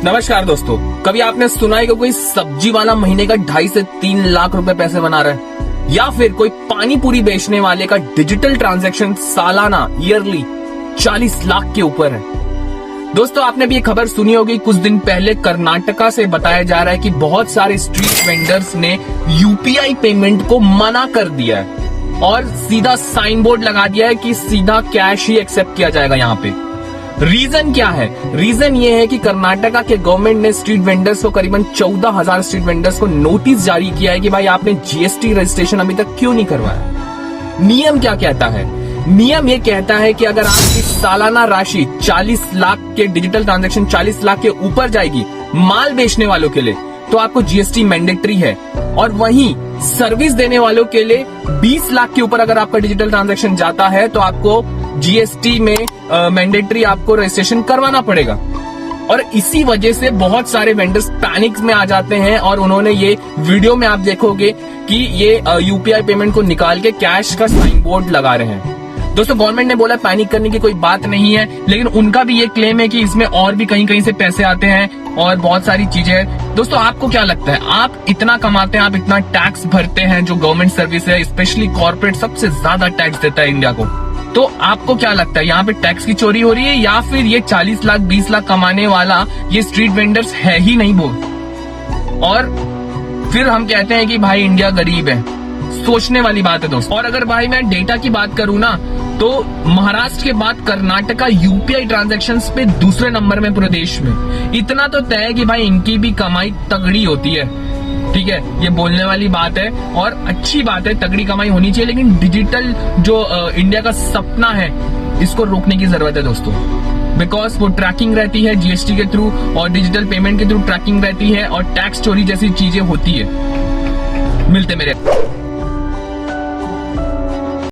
नमस्कार दोस्तों, कभी आपने सुना है कि कोई सब्जी वाला महीने का 2.5 से 3 लाख रुपए पैसे बना रहा है, या फिर कोई पानी पूरी बेचने वाले का डिजिटल ट्रांजैक्शन सालाना ईयरली 40 लाख के ऊपर है। दोस्तों, आपने भी ये खबर सुनी होगी, कुछ दिन पहले कर्नाटका से बताया जा रहा है कि बहुत सारे स्ट्रीट वेंडर्स ने यूपीआई पेमेंट को मना कर दिया है और सीधा साइन बोर्ड लगा दिया है कि सीधा कैश ही एक्सेप्ट किया जाएगा। यहाँ पे रीजन क्या है? रीजन ये है कि कर्नाटका के गवर्नमेंट ने स्ट्रीट वेंडर्स को, करीबन 14,000 स्ट्रीट वेंडर्स को नोटिस जारी किया है कि भाई आपने जीएसटी रजिस्ट्रेशन अभी तक क्यों नहीं करवाया। नियम क्या कहता है? नियम ये कहता है कि अगर आपकी सालाना राशि 40 लाख के डिजिटल ट्रांजैक्शन 40 लाख के ऊपर जाएगी माल बेचने वालों के लिए, तो आपको जीएसटी मैंडेटरी है। और वहीं सर्विस देने वालों के लिए 20 लाख के ऊपर अगर आपका डिजिटल ट्रांजैक्शन जाता है तो आपको जीएसटी में मैंडेटरी आपको रजिस्ट्रेशन करवाना पड़ेगा। और इसी वजह से बहुत सारे वेंडर्स पैनिक में आ जाते हैं और उन्होंने ये वीडियो में आप देखोगे कि ये यूपीआई पेमेंट को निकाल के कैश का साइन बोर्ड लगा रहे हैं। दोस्तों, गवर्नमेंट ने बोला पैनिक करने की कोई बात नहीं है, लेकिन उनका भी ये क्लेम है कि इसमें और भी कहीं कहीं से पैसे आते हैं और बहुत सारी चीजें हैं। दोस्तों, आपको क्या लगता है? आप इतना कमाते हैं, आप इतना टैक्स भरते हैं, जो गवर्नमेंट सर्विस है, स्पेशली कॉर्पोरेट सबसे ज्यादा टैक्स देता है इंडिया को, तो आपको क्या लगता है यहाँ पे टैक्स की चोरी हो रही है या फिर ये 40 लाख 20 लाख कमाने वाला ये स्ट्रीट वेंडर्स है ही नहीं बोल? और फिर हम कहते हैं कि भाई इंडिया गरीब है। सोचने वाली बात है दोस्तों। और अगर भाई मैं डेटा की बात करूं ना, तो महाराष्ट्र के बाद कर्नाटका यूपीआई ट्रांजैक्शंस पे दूसरे नंबर में पूरे देश में। इतना तो तय है कि भाई इनकी भी कमाई तगड़ी होती है, ठीक है, ये बोलने वाली बात है और अच्छी बात है, तगड़ी कमाई होनी चाहिए। लेकिन डिजिटल जो इंडिया का सपना है, इसको रोकने की जरूरत है दोस्तों, बिकॉज वो ट्रैकिंग रहती है जीएसटी के थ्रू और डिजिटल पेमेंट के थ्रू ट्रैकिंग रहती है और टैक्स चोरी जैसी चीजें होती है। मिलते मेरे